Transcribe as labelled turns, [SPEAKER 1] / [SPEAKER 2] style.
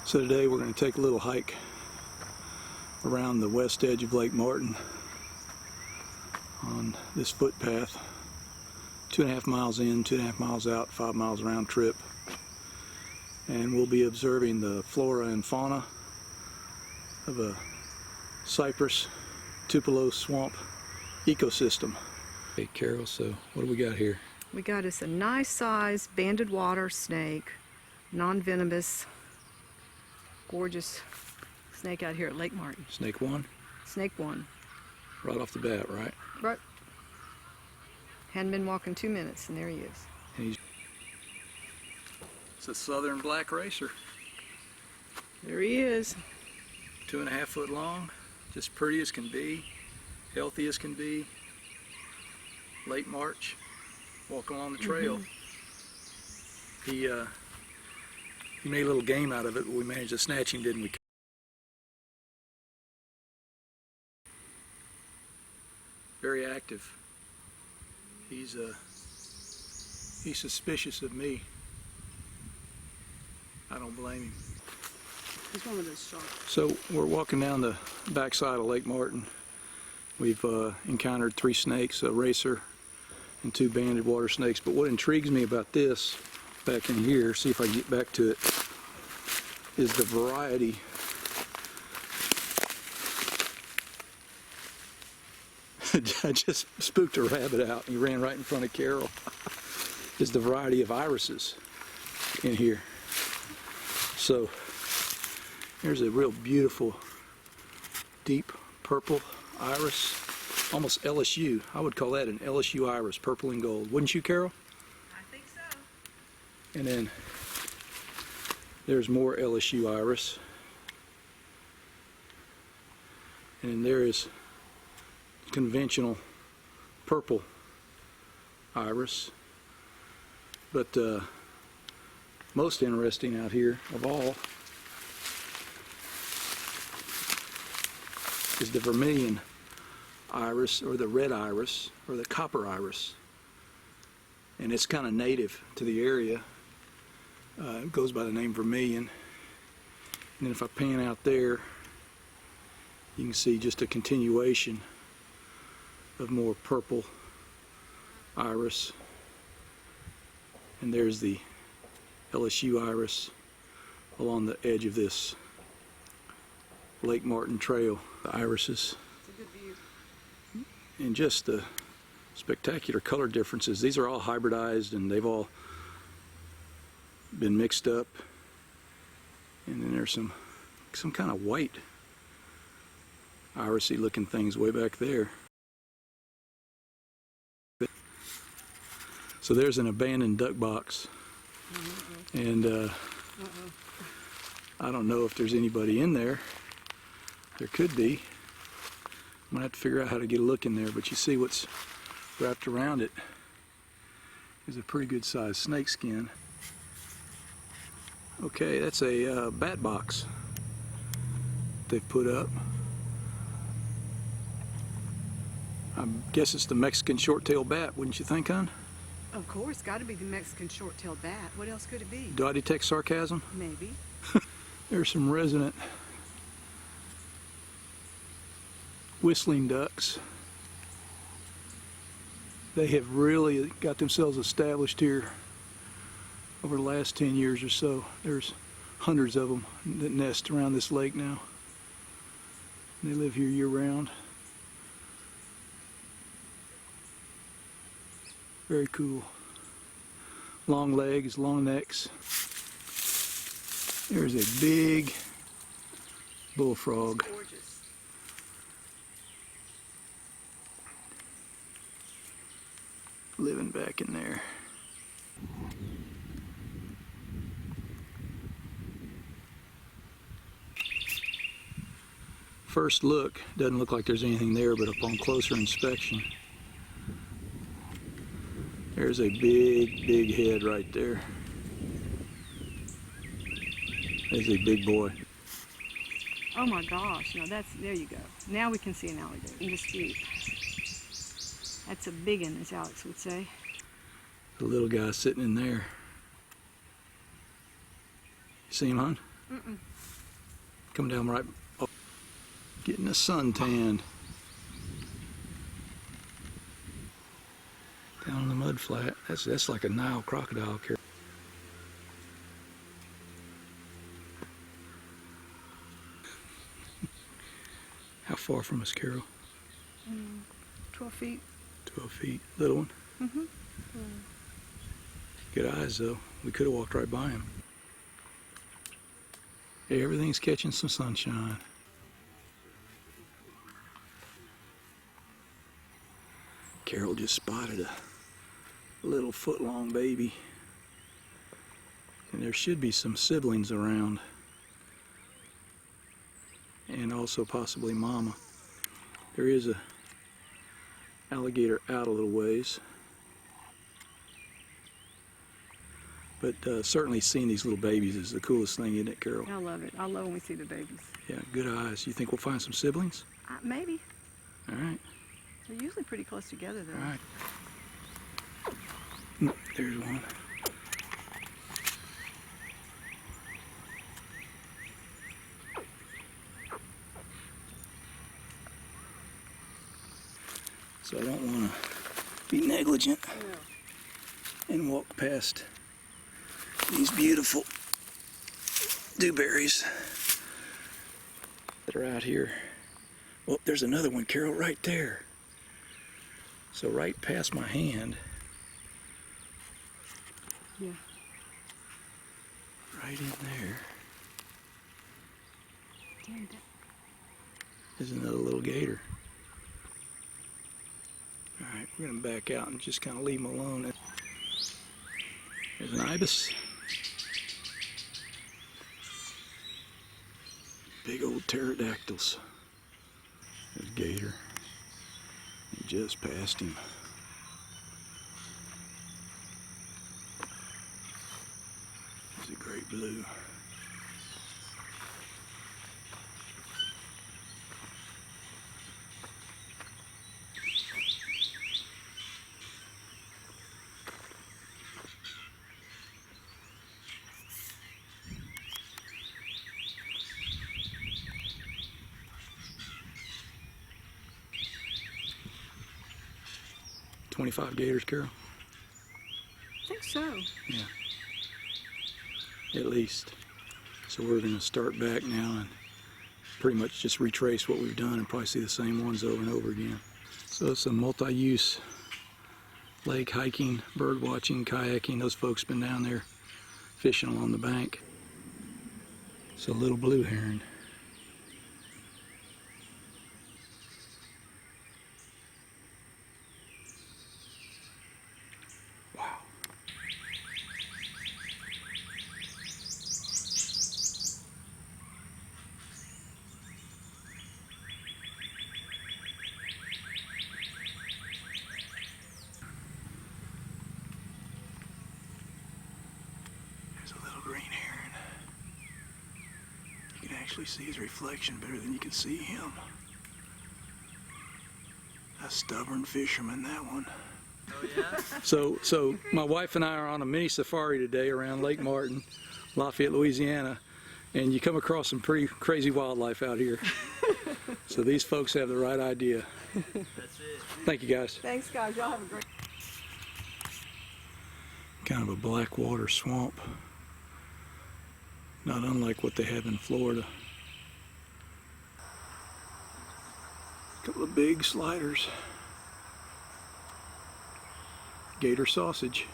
[SPEAKER 1] So today we're going to take a little hike around the west edge of Lake Martin on this footpath. 2.5 miles in, 2.5 miles out, 5 miles round trip. And we'll be observing the flora and fauna of a cypress Tupelo swamp ecosystem. Hey Carol, so what do we got here?
[SPEAKER 2] We got us a nice sized banded water snake, non-venomous, gorgeous snake out here at Lake Martin.
[SPEAKER 1] Snake one?
[SPEAKER 2] Snake one.
[SPEAKER 1] Right off the bat, right?
[SPEAKER 2] Right. Hadn't been walking 2 minutes and there he is.
[SPEAKER 1] And it's a southern black racer.
[SPEAKER 2] There he is.
[SPEAKER 1] 2.5 foot long, just pretty as can be, healthy as can be. Late March, walking along the trail. He made a little game out of it, but we managed to snatch him, didn't we? Very active. He's suspicious of me. I don't blame him.
[SPEAKER 2] He's one of those sharks.
[SPEAKER 1] So we're walking down the backside of Lake Martin. We've encountered 3 snakes, a racer and 2 banded water snakes. But what intrigues me about this, back in here, see if I can get back to it, is the variety. I just spooked a rabbit out. He ran right in front of Carol. Is the variety of irises in here. So here's a real beautiful deep purple iris, almost LSU. I would call that an LSU iris, purple and gold. Wouldn't you, Carol?
[SPEAKER 2] I think so.
[SPEAKER 1] And then there's more LSU iris. And there is conventional purple iris. But most interesting out here of all is the vermilion iris, or the red iris, or the copper iris. And it's kind of native to the area. It goes by the name vermilion. And then if I pan out there, you can see just a continuation of more purple iris. And there's the LSU iris along the edge of this Lake Martin trail. The irises.
[SPEAKER 2] It's a good view.
[SPEAKER 1] And just the spectacular color differences. These are all hybridized and they've all been mixed up. And then there's some kind of white irisy looking things way back there. So there's an abandoned duck box. And I don't know if there's anybody in there. There could be. I'm gonna have to figure out how to get a look in there, but you see what's wrapped around it is a pretty good sized snake skin. Okay, that's a bat box they've put up. I guess it's the Mexican short-tailed bat, wouldn't you think, hon?
[SPEAKER 2] Of course, got to be the Mexican short-tailed bat. What else could it be?
[SPEAKER 1] Do I detect sarcasm?
[SPEAKER 2] Maybe.
[SPEAKER 1] There's some Resonant whistling ducks. They have really got themselves established here over the last 10 years or so. There's hundreds of them that nest around this lake now. They live here year-round. Very cool. Long legs, long necks. There's a big bullfrog.
[SPEAKER 2] Gorgeous.
[SPEAKER 1] Living back in there. First look, doesn't look like there's anything there, but upon closer inspection, there's a big head right there. There's a big boy.
[SPEAKER 2] Oh my gosh, no, there you go. Now we can see an alligator in dispute. That's a big one, as Alex would say.
[SPEAKER 1] The little guy sitting in there. You see him, hon?
[SPEAKER 2] Mm-mm.
[SPEAKER 1] Come down right, oh, getting a suntan. Down on the mud flat. That's like a Nile crocodile, Carol. How far from us, Carol?
[SPEAKER 2] 12 feet.
[SPEAKER 1] 12 feet. Little one?
[SPEAKER 2] Mm-hmm.
[SPEAKER 1] Good eyes, though. We could have walked right by him. Hey, everything's catching some sunshine. Carol just spotted a little foot-long baby. And there should be some siblings around. And also possibly mama. There is a alligator out a little ways. But certainly seeing these little babies is the coolest thing, isn't it, Carol?
[SPEAKER 2] I love it. I love when we see the babies.
[SPEAKER 1] Yeah, good eyes. You think we'll find some siblings?
[SPEAKER 2] Maybe.
[SPEAKER 1] All right.
[SPEAKER 2] They're usually pretty close together, though.
[SPEAKER 1] All right. There's one. So I don't want to be negligent and walk past these beautiful dewberries that are out here. Well, there's another one, Carol, right there. So right past my hand.
[SPEAKER 2] Yeah.
[SPEAKER 1] Right in there.
[SPEAKER 2] Dang that.
[SPEAKER 1] There's another little gator. Alright, we're going to back out and just kind of leave them alone. There's an ibis. Big old pterodactyls. There's Gator. He just passed him. There's a great blue. $25 gators, Carol?
[SPEAKER 2] I think so.
[SPEAKER 1] Yeah. At least. So we're going to start back now and pretty much just retrace what we've done and probably see the same ones over and over again. So it's a multi-use lake, hiking, bird watching, kayaking. Those folks been down there fishing along the bank. It's a little blue heron. Wow. There's a little green heron. You can actually see his reflection better than you can see him. A stubborn fisherman, that one.
[SPEAKER 3] Oh yeah?
[SPEAKER 1] So my wife and I are on a mini safari today around Lake Martin, Lafayette, Louisiana, and you come across some pretty crazy wildlife out here. So these folks have the right idea.
[SPEAKER 3] That's it.
[SPEAKER 1] Thank you, guys.
[SPEAKER 2] Thanks, guys. Y'all have a great...
[SPEAKER 1] Kind of a black water swamp, not unlike what they have in Florida. A couple of big sliders. Gator sausage.